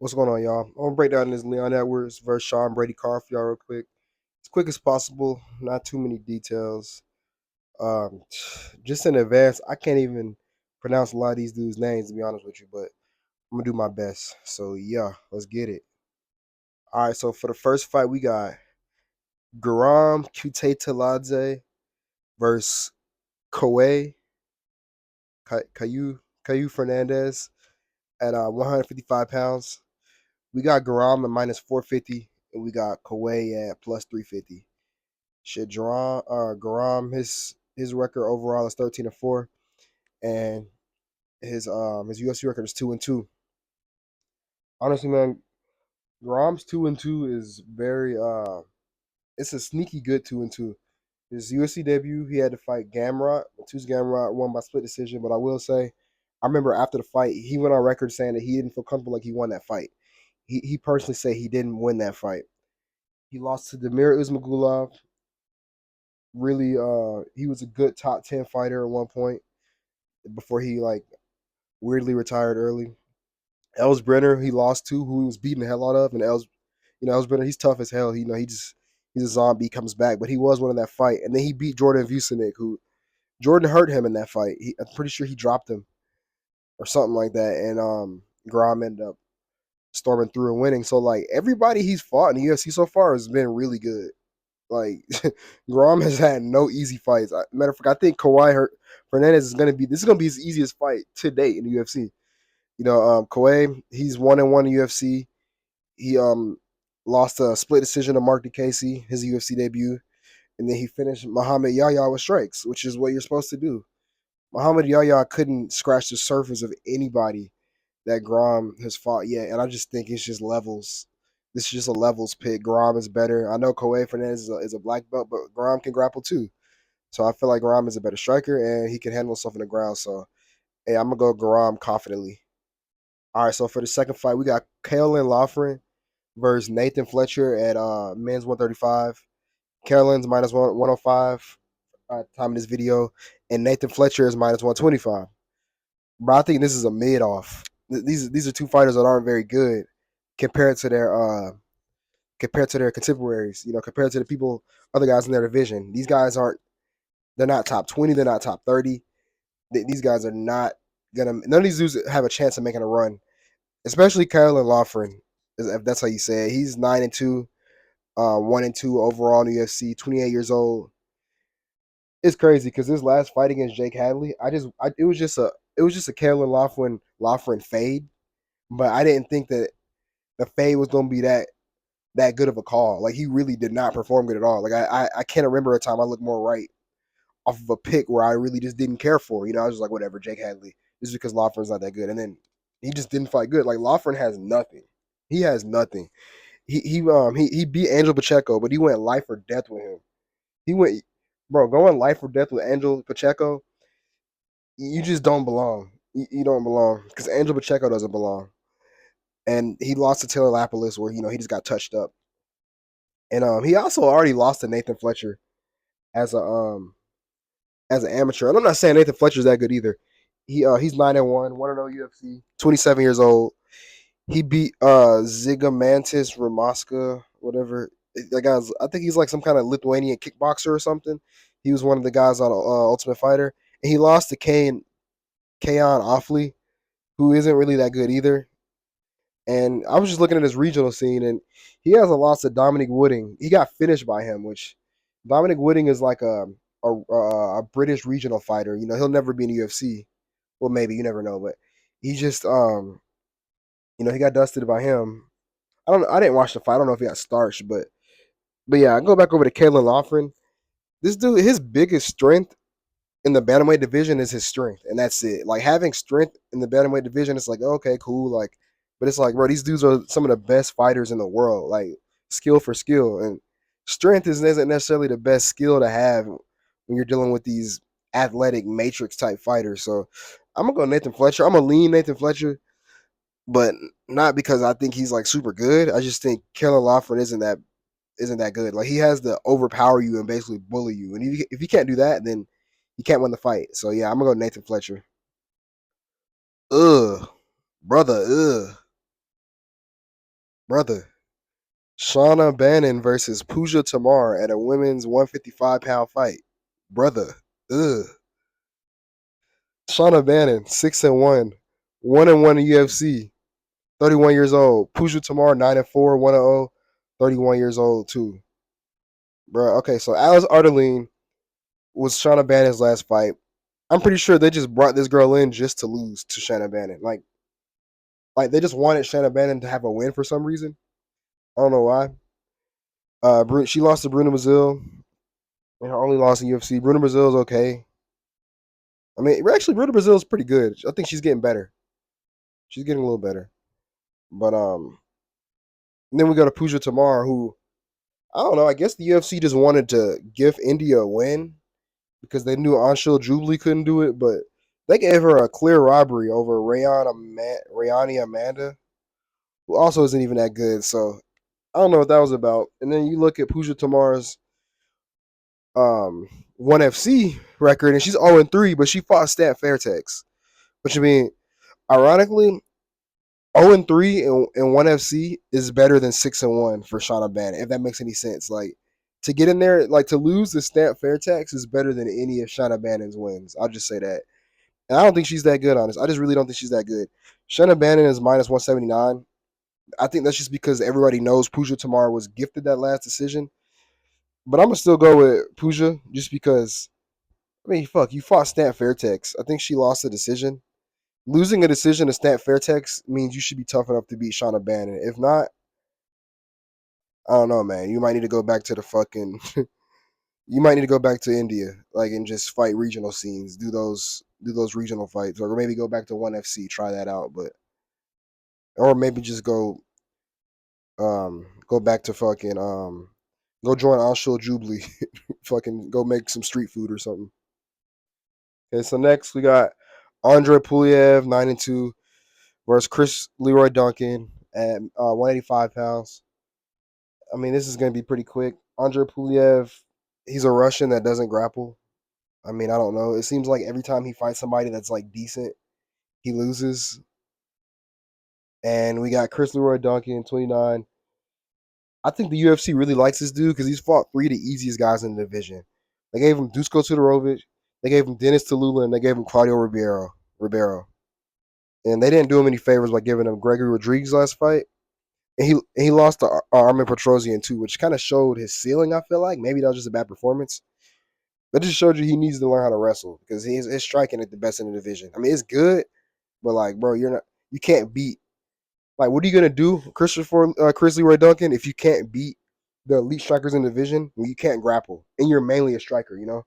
What's going on, y'all? I'm gonna break down this Leon Edwards versus Sean Brady card for y'all real quick. As quick as possible, not too many details. Um, just in advance, I can't even pronounce a lot of these dudes' names to be honest with you, but I'm gonna do my best. So yeah, let's get it. All right, so for the first fight, we got Garam Kutateladze versus Koei Cayu Fernandez at 155 pounds. We got Garam at minus 450, and we got Koei at plus 350. Shit, Garam, his record overall is 13-4, and his UFC record is 2-2. Honestly, man, Garam's 2-2 is very it's a sneaky good 2-2. His UFC debut, he had to fight Gamrot. Mateusz Gamrot won by split decision, but I will say, I remember after the fight, he went on record saying that he didn't feel comfortable like he won that fight. He personally said he didn't win that fight. He lost to Demir Ismagulov. Really, he was a good top 10 fighter at one point before he like weirdly retired early. Els Brenner, he lost to, who he was beating the hell out of, and Els Brenner, he's tough as hell. He's a zombie, comes back, but he was one in that fight, and then he beat Jordan Vucinic, who Jordan hurt him in that fight. I'm pretty sure he dropped him or something like that, and Grom ended up storming through and winning. So like everybody he's fought in the UFC so far has been really good. Like Grom has had no easy fights. Matter of fact, I think Fernandez is gonna be this is gonna be his easiest fight to date in the UFC. Koei, he's 1-1 in UFC. He lost a split decision to Mark DeCasey, his UFC debut, and then he finished Muhammad Yahya with strikes, which is what you're supposed to do. Muhammad Yahya couldn't scratch the surface of anybody that Grom has fought yet, and I just think it's just levels. This is just a levels pick. Grom is better. I know Koei Fernandez is a black belt, but Grom can grapple too. So I feel like Grom is a better striker, and he can handle himself in the ground. So, hey, I'm gonna go Grom confidently. All right, so for the second fight, we got Kaelin Loughran versus Nathan Fletcher at men's 135. Kaelin's minus 105 at the time of this video, and Nathan Fletcher is minus 125. But I think this is a mid off. These are two fighters that aren't very good compared to their contemporaries. Compared to the people, other guys in their division. These guys aren't. They're not top 20. They're not top 30. These guys are not gonna. None of these dudes have a chance of making a run, especially Kyle and Lawford, if that's how you say it. He's 9-2, 1-2 overall in the UFC. 28 years old. It's crazy because this last fight against Jake Hadley, it was just a Kyle and Lawford fade, but I didn't think that the fade was gonna be that good of a call. Like he really did not perform good at all. Like I can't remember a time I looked more right off of a pick where I really just didn't care for. I was just like, whatever, Jake Hadley. This is because Lawford's not that good. And then he just didn't fight good. Like Lawford has nothing. He has nothing. He beat Angel Pacheco, but he went life or death with him. He went going life or death with Angel Pacheco, you just don't belong. You don't belong because Angel Pacheco doesn't belong. And he lost to Taylor Lapilus where he just got touched up. And he also already lost to Nathan Fletcher as a as an amateur. And I'm not saying Nathan Fletcher's that good either. He's 9-1, 1-0 UFC, 27 years old. He beat Zigomantis Ramaska, whatever. That guy's I think he's like some kind of Lithuanian kickboxer or something. He was one of the guys on Ultimate Fighter. And he lost to Kayon Offley, who isn't really that good either. And I was just looking at his regional scene, and he has a loss to Dominic Wooding. He got finished by him, which Dominic Wooding is like a British regional fighter. He'll never be in the UFC. Well, maybe you never know, but he just he got dusted by him. I don't. I didn't watch the fight. I don't know if he got starched, but yeah, I go back over to Kalen Lawford. This dude, his biggest strength in the bantamweight division is his strength, and that's it. Like having strength in the bantamweight division, it's like okay, cool. Like, but it's like, bro, these dudes are some of the best fighters in the world. Like skill for skill, and strength isn't necessarily the best skill to have when you're dealing with these athletic matrix type fighters. So I'm gonna go Nathan Fletcher. I'm gonna lean Nathan Fletcher, but not because I think he's like super good. I just think Kellen Lawford isn't that good. Like he has to overpower you and basically bully you. And if you can't do that, then you can't win the fight. So yeah, I'm gonna go Nathan Fletcher. Ugh, brother. Ugh. Brother, Shauna Bannon versus Pooja Tamar at a women's 155-pound fight. Brother, ugh. Shauna Bannon, 6-1, 1-1 in UFC, 31 years old. Pooja Tamar, 9-4, 1-0, 31 years old too. Bro, okay, so Alice Ardeline was Shauna Bannon's last fight. I'm pretty sure they just brought this girl in just to lose to Shanna Bannon. Like they just wanted Shanna Bannon to have a win for some reason. I don't know why. She lost to Bruna Brazil and her only loss in UFC. Bruna Brazil is okay. I mean, actually, Bruna Brazil is pretty good. I think she's getting better. She's getting a little better. But and then we go to Pooja Tamar, who I don't know. I guess the UFC just wanted to give India a win because they knew Anshul Jubilee couldn't do it, but they gave her a clear robbery over Rayani Amanda, who also isn't even that good. So I don't know what that was about. And then you look at Pooja Tamar's um, ONE FC record, and she's 0-3, but she fought Stat Fairtex. Which I mean, ironically, 0-3 in ONE FC is better than 6-1 for Shauna Bannon, if that makes any sense. Like to get in there, like to lose the Stat Fairtex is better than any of Shauna Bannon's wins. I'll just say that. And I don't think she's that good, honest. I just really don't think she's that good. Shanna Bannon is minus 179. I think that's just because everybody knows Pooja Tamar was gifted that last decision. But I'm gonna still go with Pooja just because. I mean, fuck, you fought Stat Fairtex. I think she lost the decision. Losing a decision to Stat Fairtex means you should be tough enough to beat Shauna Bannon. If not, I don't know, man. You might need to go back to the fucking. You might need to go back to India, like, and just fight regional scenes. Do those regional fights, or maybe go back to ONE FC. Try that out, but or maybe just go back to fucking go join Anshul Jubilee. Fucking go make some street food or something. Okay, so next we got Andre Puliev, 9-2, versus Chris Leroy Duncan at 185 pounds. I mean, this is going to be pretty quick. Andre Puliev, he's a Russian that doesn't grapple. I mean, I don't know. It seems like every time he fights somebody that's like decent, he loses. And we got Chris Leroy Duncan, 29. I think the UFC really likes this dude because he's fought three of the easiest guys in the division. They gave him Dusko Tudorovic, they gave him Dennis Tallulah, and they gave him Claudio Ribeiro. And they didn't do him any favors by giving him Gregory Rodriguez last fight. And he lost to Armin Petrosian too, which kind of showed his ceiling. I feel like maybe that was just a bad performance. That just showed you he needs to learn how to wrestle because he's striking at the best in the division. I mean, it's good, but like, bro, you can't beat. Like, what are you gonna do, Chris Leroy Duncan, if you can't beat the elite strikers in the division when you can't grapple and you're mainly a striker, you know?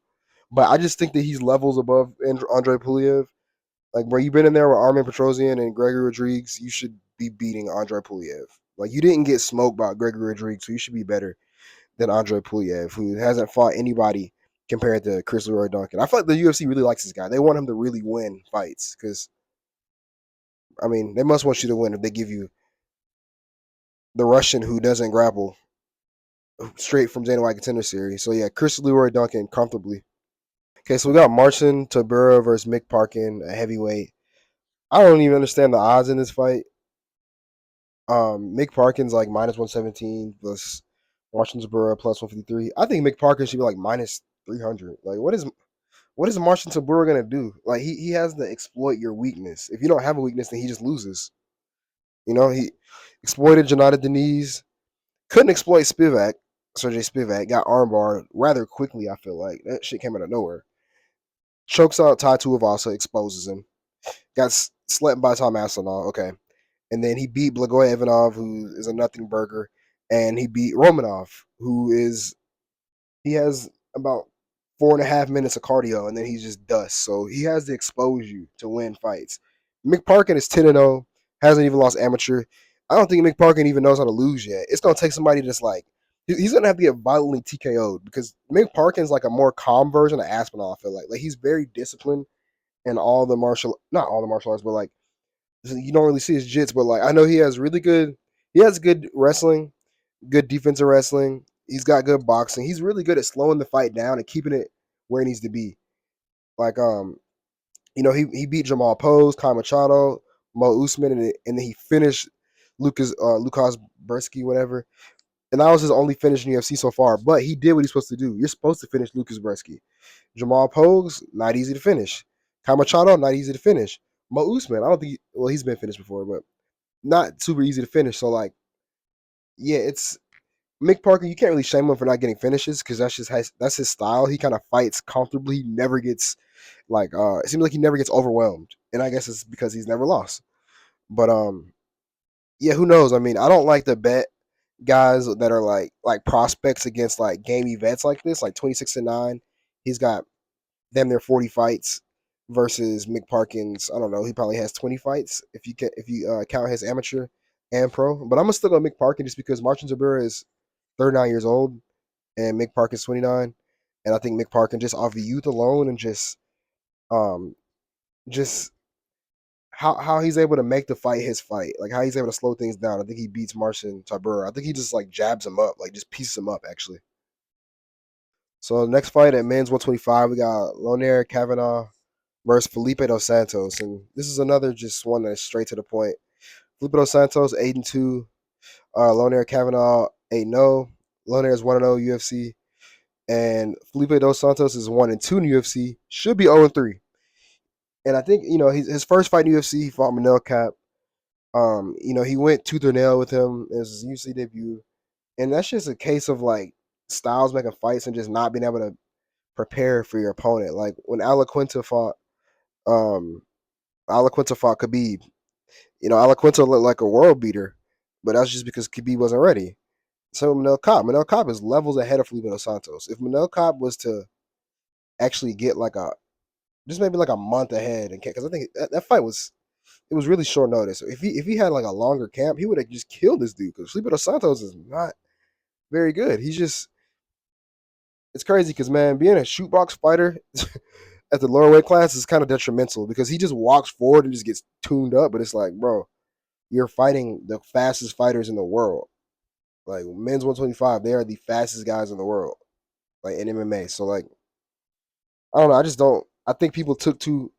But I just think that he's levels above Andre Puliev. Like, bro, you've been in there with Armin Petrosian and Gregory Rodriguez. You should be beating Andre Puliev. Like, you didn't get smoked by Gregory Rodriguez, so you should be better than Andre Puliev, who hasn't fought anybody compared to Chris Leroy Duncan. I feel like the UFC really likes this guy. They want him to really win fights because, I mean, they must want you to win if they give you the Russian who doesn't grapple straight from Dana White Contender Series. So, yeah, Chris Leroy Duncan comfortably. Okay, so we got Marcin Tybura versus Mick Parkin, a heavyweight. I don't even understand the odds in this fight. Mick Parkin's like minus 117 plus Marcin Tybura plus 153. I think Mick Parkin should be like minus 300. Like, what is Marcin Tybura gonna do? Like, he has to exploit your weakness. If you don't have a weakness, then he just loses. You know, he exploited Janata Deniz, couldn't exploit Sergey Spivak, got armbarred rather quickly. I feel like that shit came out of nowhere. Chokes out Tai Tuivasa, exposes him. Got slept by Tom Aspinall. Okay, and then he beat Blagoy Ivanov, who is a nothing burger, and he beat Romanov, who is he has about 4.5 minutes of cardio, and then he's just dust. So he has to expose you to win fights. Mick Parkin is 10-0, hasn't even lost amateur. I don't think Mick Parkin even knows how to lose yet. It's gonna take somebody that's like he's gonna have to get violently TKO'd because Mick Parkin's like a more calm version of Aspinall. I feel like he's very disciplined in all the not all the martial arts, but like you don't really see his jits, but like I know he has good wrestling, good defensive wrestling. He's got good boxing. He's really good at slowing the fight down and keeping it where it needs to be. Like he beat Jamal Pose, Kai Machado, Mo Usman, and then he finished Lukas Bursky, whatever. And that was his only finish in UFC so far. But he did what he's supposed to do. You're supposed to finish Lucas Bursky. Jamal Pogues, not easy to finish. Kamachado, not easy to finish. Mo Usman, I don't think he's been finished before, but not super easy to finish. So like, yeah, it's Mick Parker. You can't really shame him for not getting finishes because that's his style. He kind of fights comfortably. He never gets like it seems like he never gets overwhelmed, and I guess it's because he's never lost. But yeah, who knows? I mean, I don't like to bet guys that are like prospects against like gamey vets like this, like 26-9. He's got them their 40 fights versus Mick Parkins. I don't know. He probably has 20 fights if you count his amateur and pro. But I'm gonna still go Mick Parkin just because Martin Tibura is 39 years old and Mick Parkin's 29, and I think Mick Parkin just off the youth alone and um just how he's able to make the fight his fight, like how he's able to slow things down. I think he beats Marcin Tybura. I think he just like jabs him up, like just pieces him up actually. So the next fight at men's 125, we got Lonair Kavanaugh versus Felipe dos Santos, and this is another just one that's straight to the point. Felipe dos Santos 8-2, Lonair Kavanaugh 8-0. Lonair is 1-0 UFC, and Felipe dos Santos is 1-2 in UFC. Should be 0-3. And I think his first fight in UFC, he fought Manel Cap. He went tooth or nail with him as his UFC debut, and that's just a case of like styles making fights and just not being able to prepare for your opponent. Like when um, Alaquinta fought Khabib. Alaquinta looked like a world beater, but that's just because Khabib wasn't ready. So Manel Cop is levels ahead of Felipe dos Santos. If Manel Cop was to actually get like just maybe like a month ahead, and because I think that fight was really short notice. If he had like a longer camp, he would have just killed this dude because Felipe dos Santos is not very good. It's crazy because man, being a shootbox fighter at the lower weight class is kind of detrimental because he just walks forward and just gets tuned up. But it's like, bro, you're fighting the fastest fighters in the world. Like men's 125, they are the fastest guys in the world, like in MMA. So like, I don't know. I just don't. I think people took too.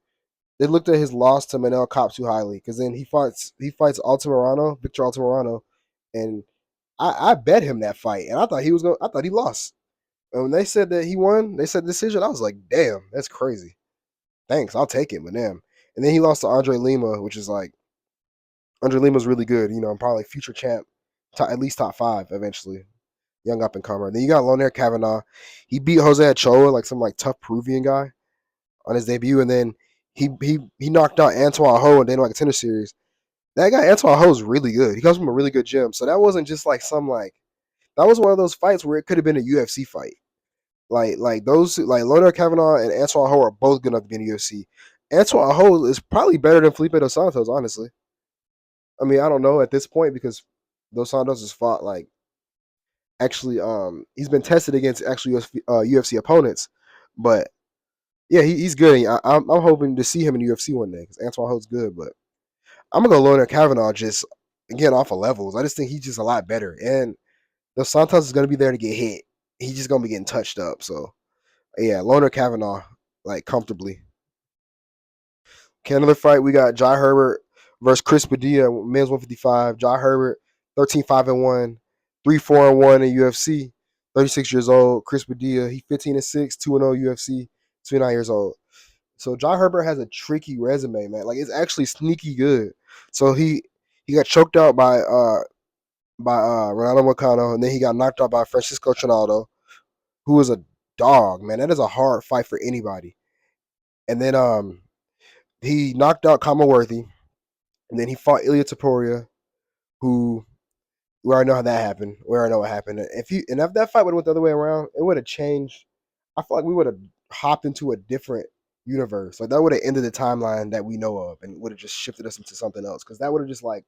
They looked at his loss to Manel Cop too highly because then he fights Altamirano, Victor Altamirano, and I bet him that fight, and I thought he was going. I thought he lost. And when they said that he won, they said decision. I was like, damn, that's crazy. Thanks, I'll take it, but damn. And then he lost to Andre Lima, which is like Andre Lima's really good. Probably future champ, at least top five eventually. Young up and comer. Then you got Lonair Kavanaugh. He beat Jose Ochoa, like some like tough Peruvian guy, on his debut, and then he knocked out Antoine Ho and then like a tender series. That guy Antoine Ho is really good. He comes from a really good gym, so that wasn't just like some like that was one of those fights where it could have been a UFC fight. Like those like Lonair Kavanaugh and Antoine Ho are both good enough to be in the UFC. Antoine Ho is probably better than Felipe dos Santos, honestly. I mean, I don't know at this point because dos Santos has fought like actually he's been tested against actually UFC opponents, but yeah, he's good. I'm hoping to see him in the UFC one day because Antoine Ho's good, but I'm gonna go Lonair Kavanaugh just again off of levels. I just think he's just a lot better, and dos Santos is gonna be there to get hit. He's just gonna be getting touched up. So yeah, Lonair Kavanaugh like comfortably. Okay, another fight we got Jai Herbert versus Chris Padilla, men's 155. Jai Herbert 13-5-1, 3-4-1 in UFC. 36 years old. Chris Padilla, he 15-6, 2-0 UFC, 29 years old. So Jai Herbert has a tricky resume, man. Like it's actually sneaky good. So he got choked out by Ronaldo Moicano, and then he got knocked out by Francisco Trinaldo, who is a dog, man. That is a hard fight for anybody. And then he knocked out Kamaworthy, and then he fought Ilya Taporia, who we already know how that happened. We already know what happened. If that fight would have went the other way around, it would have changed. I feel like we would have hopped into a different universe. Like that would have ended the timeline that we know of, and would have just shifted us into something else. Because that would have just like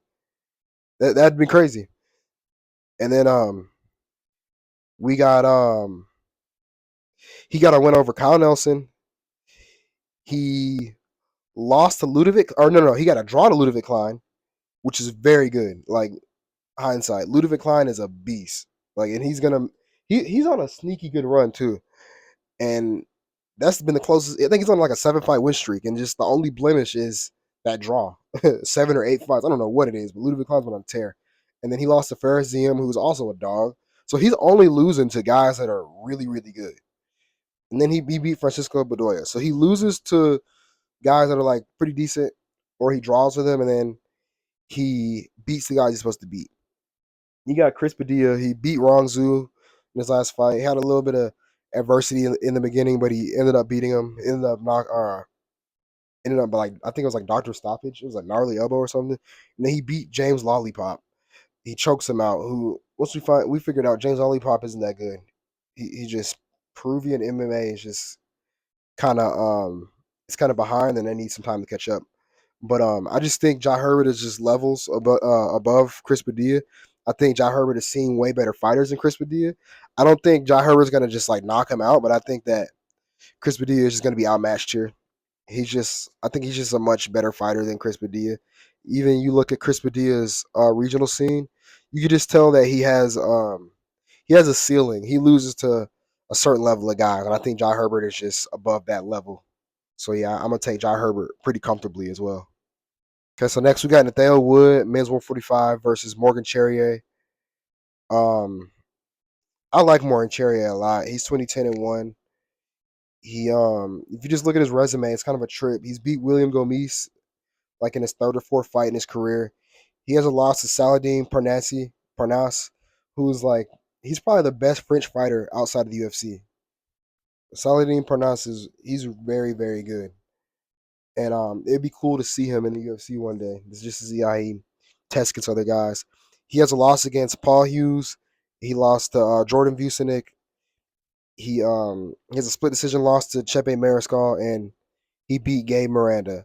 that'd been crazy. And then we got he got a win over Kyle Nelson. He lost to Ludovic, or no, he got a draw to Ludovic Klein, which is very good. Like hindsight, Ludovic Klein is a beast. Like, and he's on a sneaky good run too. And that's been the closest. I think he's on like a 7-fight win streak, and just the only blemish is that draw, 7 or 8 fights. I don't know what it is, but Ludovic Klein's been on a tear. and then he lost to Ferris Ziem, who's also a dog. So he's only losing to guys that are really, really good. And then he beat Francisco Bedoya. So he loses to guys that are like pretty decent, or he draws with them, and then he beats the guys he's supposed to beat. You got Chris Padilla. He beat Rong Zhu in his last fight. He had a little bit of adversity in the beginning, but he ended up beating him. Ended up like I think it was like Doctor Stoppage. It was like gnarly elbow or something. And then he beat James Lollipop. He chokes him out. Who once we figured out James Lollipop isn't that good. He just Peruvian MMA is just kind of it's kind of behind, and they need some time to catch up. But I just think Jai Herbert is just levels above Chris Padilla. I think Jai Herbert is seeing way better fighters than Chris Padilla. I don't think Jai Herbert's gonna just like knock him out, but I think that Chris Padilla is just gonna be outmatched here. I think he's just a much better fighter than Chris Padilla. Even you look at Chris Padilla's regional scene, you can just tell that he has a ceiling. He loses to a certain level of guys, and I think Jai Herbert is just above that level. So yeah, I'm gonna take Jai Herbert pretty comfortably as well. Okay, so next we got Nathaniel Wood, men's 145 versus Morgan Charrier. Um, I like Morgan Charrier a lot. He's 20-10-1. If you just look at his resume, it's kind of a trip. He's beat William Gomis like in his third or fourth fight in his career. He has a loss to Saladin Parnasse, who's like he's probably the best French fighter outside of the UFC. Saladin Parnasse he's very very good, and it'd be cool to see him in the UFC one day. It's just to see how he tests against other guys. He has a loss against Paul Hughes. He lost to Jordan Vucinic. He has a split decision loss to Chepe Mariscal, and he beat Gabe Miranda.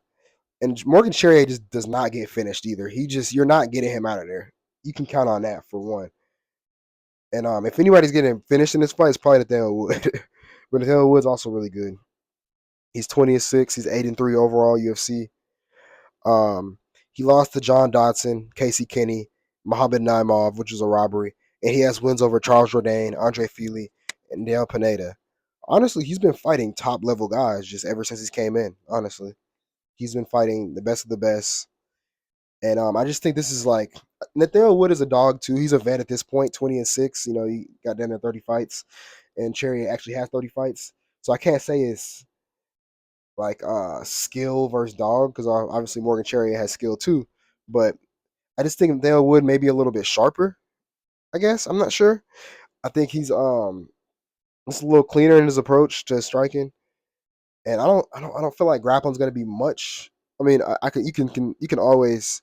And Morgan Charrier just does not get finished either. You're not getting him out of there. You can count on that for one. And if anybody's getting finished in this fight, it's probably Nathaniel Wood. But Nathaniel Wood's also really good. He's 20-6. He's 8-3 overall UFC. Um, he lost to John Dodson, Casey Kenny, Mohamed Naimov, which was a robbery, and he has wins over Charles Jourdain, Andre Fili, and Dale Pineda. Honestly, he's been fighting top level guys just ever since he came in. Honestly, he's been fighting the best of the best. And I just think this is like Nathaniel Wood is a dog too. He's a vet at this point, 20-6. You know, he got down to 30 fights, and Cherry actually has 30 fights. So I can't say it's like skill versus dog because obviously Morgan Cherry has skill too. But I just think Nathaniel Wood may be a little bit sharper. I guess I'm not sure. I think he's just a little cleaner in his approach to striking, and I don't feel like grappling's gonna be much. I mean, I can you can always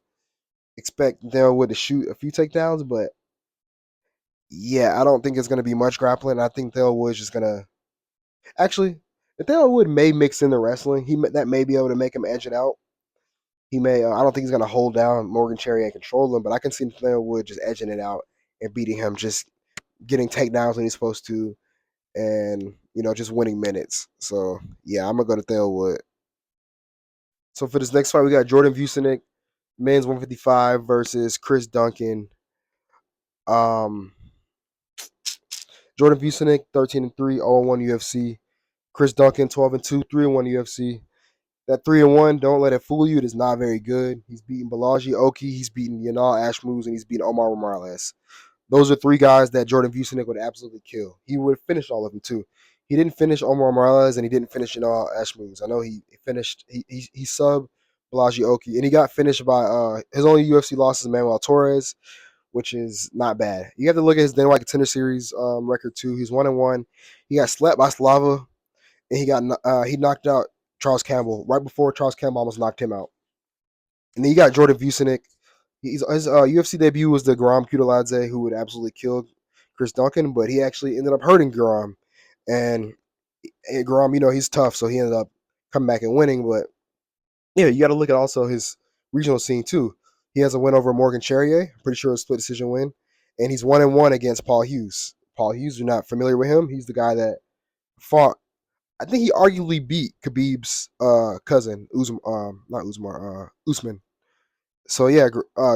expect Nathaniel Wood to shoot a few takedowns, but yeah, I don't think it's going to be much grappling. I think Nathaniel Wood's just going to actually. Nathaniel Wood may mix in the wrestling. That may be able to make him edge it out. He may. I don't think he's going to hold down Morgan Cherry and control him, but I can see Nathaniel Wood just edging it out and beating him, just getting takedowns when he's supposed to, and just winning minutes. So yeah, I'm gonna go to Nathaniel Wood. So for this next fight, we got Jordan Vucinic, men's 155 versus Chris Duncan. Um, Jordan Vucinic, 13-3, 0-1 UFC. Chris Duncan, 12-2, 3-1 UFC. That 3-1, don't let it fool you. It is not very good. He's beaten Balaji Oki, he's beaten Yanal Ashmouz, and he's beaten Omar Morales. Those are three guys that Jordan Vucinic would absolutely kill. He would finish all of them too. He didn't finish Omar Morales, and he didn't finish Yanal Ashmouz. I know he finished. He subbed Balaji Oki, and he got finished by his only UFC loss is Manuel Torres, which is not bad. You have to look at his Dana White Contender Series record too. He's 1-1. He got slept by Slava, and he knocked out Charles Campbell right before Charles Campbell almost knocked him out. And then you got Jordan Vucinic. His UFC debut was the Garam Kutaladze, who would absolutely kill Chris Duncan, but he actually ended up hurting Garam. And Garam, he's tough, so he ended up coming back and winning. But yeah, you got to look at also his regional scene too. He has a win over Morgan Charrier, pretty sure a split decision win, and he's 1-1 against Paul Hughes. Paul Hughes, you're not familiar with him. He's the guy that fought. I think he arguably beat Khabib's cousin, not Usman, Usman. So yeah,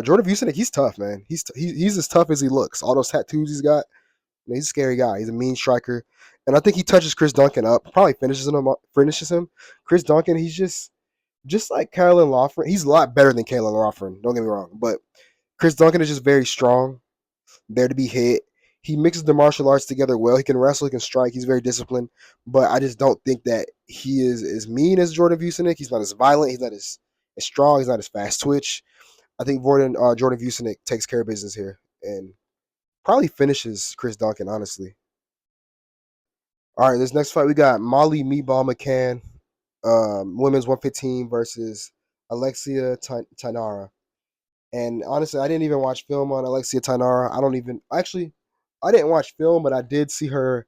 Jordan Vucinic, he's tough, man. He's as tough as he looks. All those tattoos he's got, he's a scary guy. He's a mean striker, and I think he touches Chris Duncan up. Probably finishes him. Chris Duncan, he's just like Kalen Lawford. He's a lot better than Kalen Lawford. Don't get me wrong, but Chris Duncan is just very strong, there to be hit. He mixes the martial arts together well. He can wrestle, he can strike. He's very disciplined, but I just don't think that he is as mean as Jordan Vucinic. He's not as violent. He's not as strong. He's not as fast twitch. I think Jordan Vucinic takes care of business here and probably finishes Chris Duncan. Honestly. All right, this next fight we got Molly Meatball McCann, women's 115 versus Alexia Tainara. And honestly, I didn't even watch film on Alexia Tainara. I don't even actually, I didn't watch film, but I did see her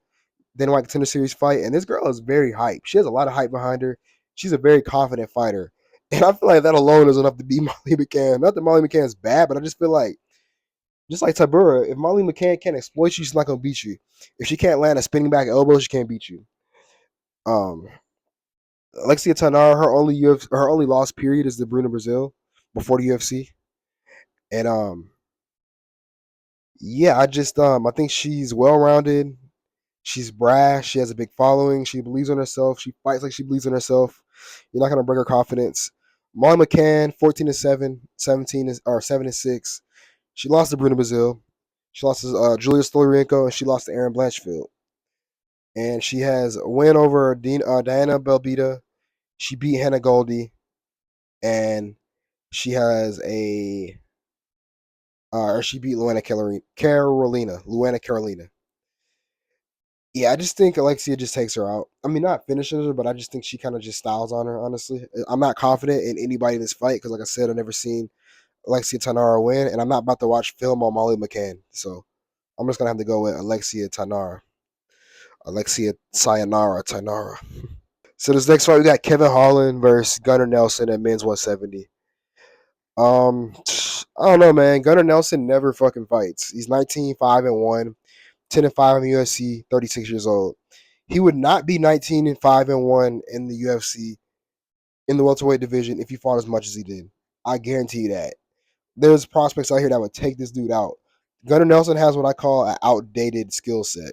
Dana White Contender Series fight, and this girl is very hype. She has a lot of hype behind her. She's a very confident fighter, and I feel like that alone is enough to beat Molly McCann. Not that Molly McCann is bad, but I just feel like, just like Tabura, if Molly McCann can't exploit you, she's not gonna beat you. If she can't land a spinning back elbow, she can't beat you. Um, Alexia Tainara, her only loss period is the Bruno Brazil before the UFC, and yeah, I think she's well rounded. She's brash. She has a big following. She believes in herself. She fights like she believes in herself. You're not gonna break her confidence. Molly McCann, 14-7, 17 or 7-6. She lost to Bruno Brazil. She lost to Julia Stoliarenko, and she lost to Erin Blanchfield. And she has a win over Diana Belbita. She beat Hannah Goldie, and she has a or she beat Luana Carolina. Yeah, I just think Alexia just takes her out. I mean, not finishes her, but I just think she kind of just styles on her. Honestly, I'm not confident in anybody in this fight because, like I said, I've never seen Alexia Tanara win, and I'm not about to watch film on Molly McCann. So I'm just gonna have to go with Alexia Tanara, Alexia Sayonara Tanara. So this next fight, we got Kevin Holland versus Gunnar Nelson at men's 170. I don't know, man. Gunnar Nelson never fucking fights. He's 19, 5-1, 10-5 in the UFC, 36 years old. He would not be 19-5-1 in the UFC in the welterweight division if he fought as much as he did. I guarantee you that. There's prospects out here that would take this dude out. Gunnar Nelson has what I call an outdated skill set.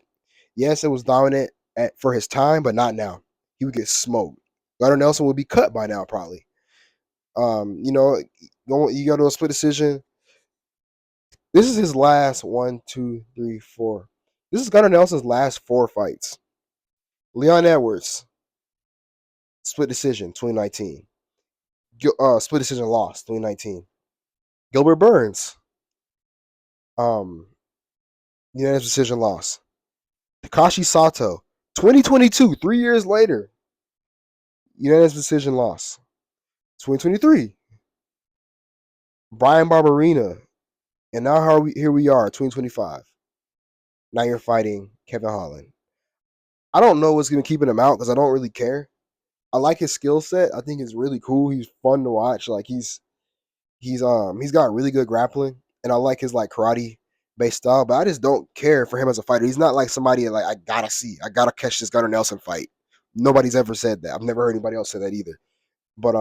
Yes, it was dominant for his time, but not now. He would get smoked. Gunnar Nelson would be cut by now, probably. You know, you go to a split decision. This is his last one, two, three, four. This is Gunnar Nelson's last four fights. Leon Edwards, split decision, 2019. Split decision loss, 2019. Gilbert Burns, um, unanimous decision loss. Takashi Sato, 2022, 3 years later, unanimous decision loss. 2023, Brian Barberina, and now here we are, 2025. Now you're fighting Kevin Holland. I don't know what's going to keep him out because I don't really care. I like his skill set. I think it's really cool. He's fun to watch. Like he's got really good grappling, and I like his like karate based style. But I just don't care for him as a fighter. He's not like somebody like I gotta catch this Gunnar Nelson fight. Nobody's ever said that. I've never heard anybody else say that either. But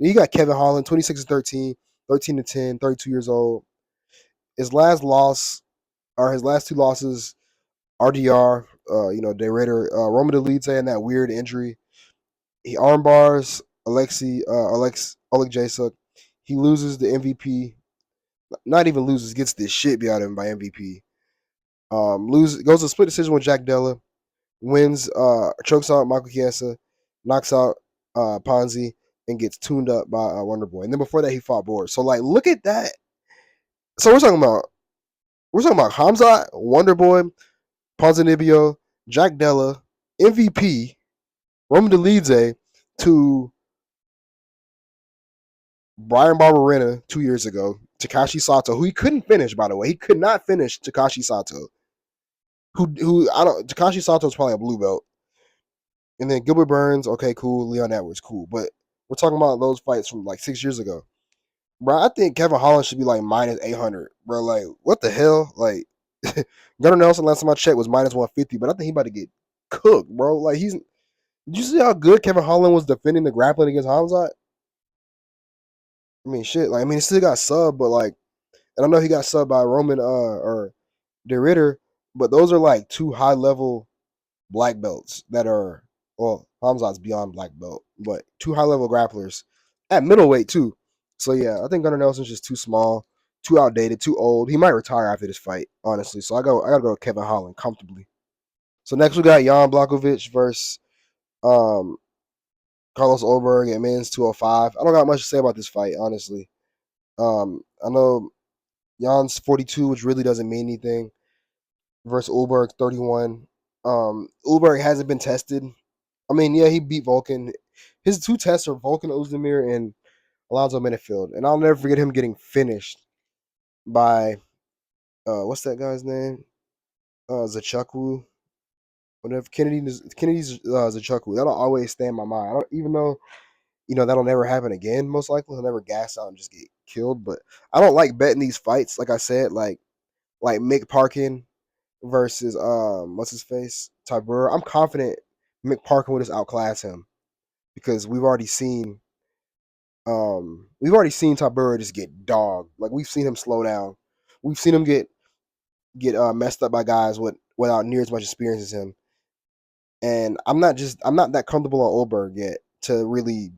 you got Kevin Holland, 26-13, 13-10, 32 years old. His last loss or his last two losses, RDR, De Ritter, Roman Dolidze and that weird injury. He armbars Oleg Jasuk. He loses the MVP. Not even loses, gets the shit beat out of him by MVP. Goes to split decision with Jack Della. Wins, chokes out Michael Chiesa, knocks out Ponzi, and gets tuned up by Wonder Boy. And then before that, he fought Board. So like, look at that. So we're talking about Hamzat, Wonder Boy, Ponzinibbio, Jack Della, MVP, Roman Dolidze, to Brian Barberena 2 years ago, Takashi Sato, who he couldn't finish, by the way. He could not finish Takashi Sato. Who I don't Takashi Sato is probably a blue belt. And then Gilbert Burns, okay, cool. Leon Edwards, cool. But we're talking about those fights from like 6 years ago. Bro, I think Kevin Holland should be like minus 800. Bro, like, what the hell? Like, Gunnar Nelson, last time I checked, was minus 150, but I think he about to get cooked, bro. Like, did you see how good Kevin Holland was defending the grappling against Hamzat? I mean, shit. Like, I mean, he still got sub, but like, and I know he got subbed by Roman or De Ritter, but those are like two high level black belts that are Hamzat's beyond black belt, but two high level grapplers at middleweight too. So yeah, I think Gunnar Nelson's just too small. too outdated, too old. He might retire after this fight, honestly. So I gotta go with Kevin Holland comfortably. So next we got Jan Blachowicz versus um, Carlos Ulberg at men's 205. I don't got much to say about this fight, honestly. I know Jan's 42, which really doesn't mean anything, versus Ulberg 31. Ulberg hasn't been tested. I mean, yeah, he beat Volkan. His two tests are Volkan Ozdemir and Alonzo Menifield, and I'll never forget him getting finished by what's that guy's name? Zachukwu, whatever. Kennedy's Zachukwu. That'll always stay in my mind. I don't even know, that'll never happen again. Most likely, he'll never gas out and just get killed. But I don't like betting these fights. Like I said, like Mick Parkin versus what's his face, Tybura. I'm confident Mick Parkin would just outclass him because we've already seen Tybura just get dogged. Like we've seen him slow down. We've seen him get messed up by guys without near as much experience as him. And I'm not that comfortable on Olberg yet to really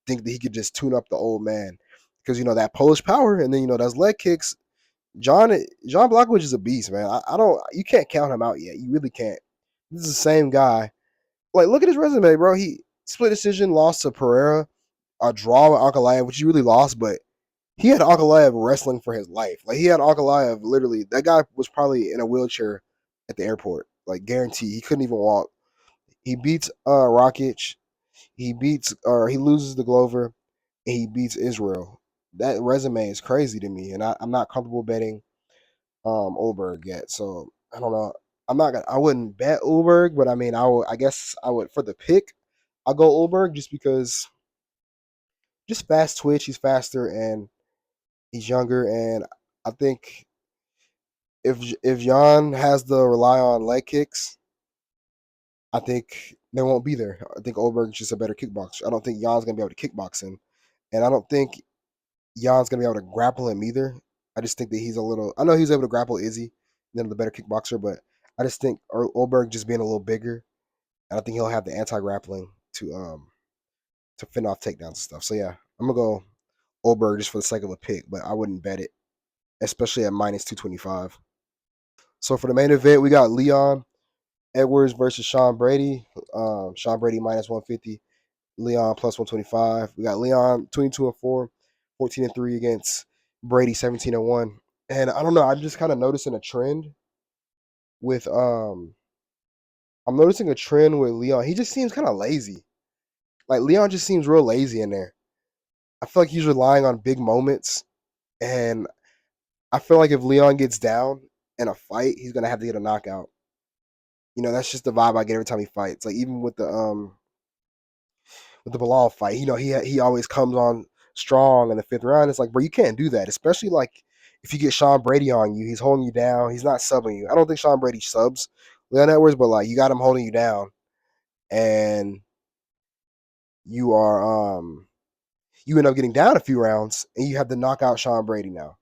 think that he could just tune up the old man because that Polish power and then those leg kicks. John Blachowicz is a beast, man. I don't you can't count him out yet. You really can't. This is the same guy. Like look at his resume, bro. He split decision, lost to Pereira, a draw with Ankalaev, which he really lost, but he had Ankalaev wrestling for his life. Like he had Ankalaev literally. That guy was probably in a wheelchair at the airport, like guaranteed. He couldn't even walk. He beats Rakic. He loses to Glover, and he beats Israel. That resume is crazy to me, and I'm not comfortable betting Ulberg yet. So I don't know. I wouldn't bet Ulberg, but I mean I guess I would for the pick. I'll go Ulberg just because just fast twitch. He's faster and he's younger, and I think if Jan has to rely on leg kicks, I think they won't be there. I think Ulberg's just a better kickboxer. I don't think Jan's gonna be able to kickbox him, and I don't think Jan's gonna be able to grapple him either. I just think that he's a little. I know he's able to grapple Izzy, then the better kickboxer, but I just think Ulberg just being a little bigger, and I think he'll have the anti grappling to fend off takedowns and stuff. So yeah, I'm gonna go Ulberg just for the sake of a pick, but I wouldn't bet it, especially at minus 225. So for the main event, we got Leon Edwards versus Sean Brady. Sean Brady minus 150. Leon plus 125. We got Leon 22-4, 14-3 against Brady 17-1. And I don't know, I'm just kind of noticing a trend with I'm noticing a trend with Leon. He just seems kind of lazy. Like Leon just seems real lazy in there. I feel like he's relying on big moments, and I feel like if Leon gets down in a fight, he's gonna have to get a knockout. That's just the vibe I get every time he fights. Like even with the Bilal fight, he always comes on strong in the fifth round. It's like, bro, you can't do that, especially like if you get Sean Brady on you, he's holding you down. He's not subbing you. I don't think Sean Brady subs Leon Edwards, but like you got him holding you down, and you are you end up getting down a few rounds, and you have to knock out Sean Brady now,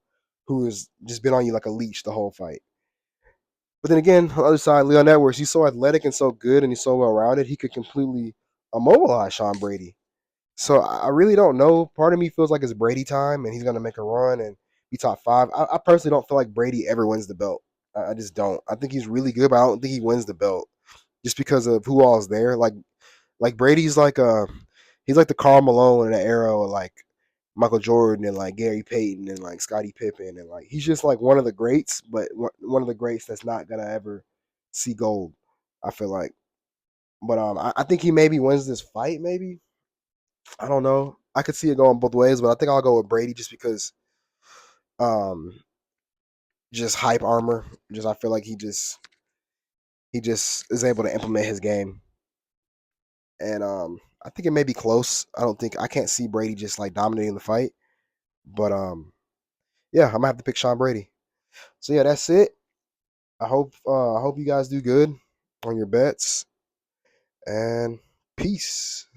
who has just been on you like a leech the whole fight. But then again, on the other side, Leon Edwards, he's so athletic and so good, and he's so well rounded, he could completely immobilize Sean Brady. So I really don't know. Part of me feels like it's Brady time, and he's gonna make a run and be top five. I personally don't feel like Brady ever wins the belt. I just don't. I think he's really good, but I don't think he wins the belt just because of who all's there. Like Brady's he's like the Karl Malone in the era of like Michael Jordan and like Gary Payton and like Scottie Pippen and like he's just like one of the greats, but one of the greats that's not gonna ever see gold. I feel like, but I think he maybe wins this fight. Maybe I don't know. I could see it going both ways, but I think I'll go with Brady just because um just hype armor. Just I feel like he just is able to implement his game. And I think it may be close. I can't see Brady just like dominating the fight. But yeah, I'm gonna have to pick Sean Brady. So yeah, that's it. I hope you guys do good on your bets and peace.